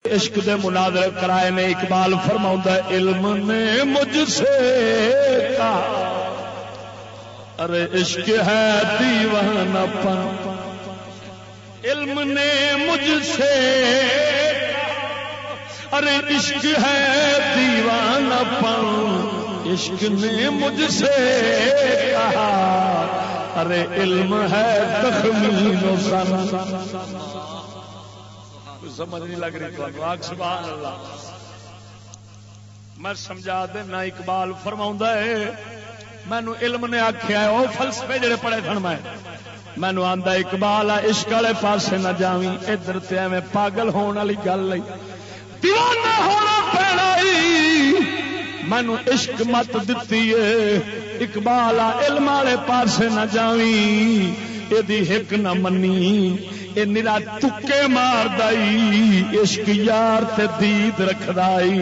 عشق دے مناظرے کرائے نے اقبال فرماؤں علم نے مجھ سے کہا ارے عشق ہے دیوانہ پن علم نے مجھ سے کہا ارے عشق ہے دیوانہ پن عشق نے مجھ سے کہا ارے علم ہے تخمین و ظن سمجھ نہیں لگ رہی تو آگ سبحان اللہ میں سمجھا دینا اقبال فرماؤں ہے مینو علم نے آخیا ہے وہ فلسفے جڑے پڑھے سن مینو آندا اقبال عشق والے پاسے نہ جاویں ادھر تے ایویں پاگل ہون والی گل نہیں دیوانہ ہونا پینا مینو عشق مت دتی ہے اقبال علم والے پاسے نہ جاویں ایدی ہک نہ منی اے نرا تکے مار دائی عشق یار تے دید رکھ دائی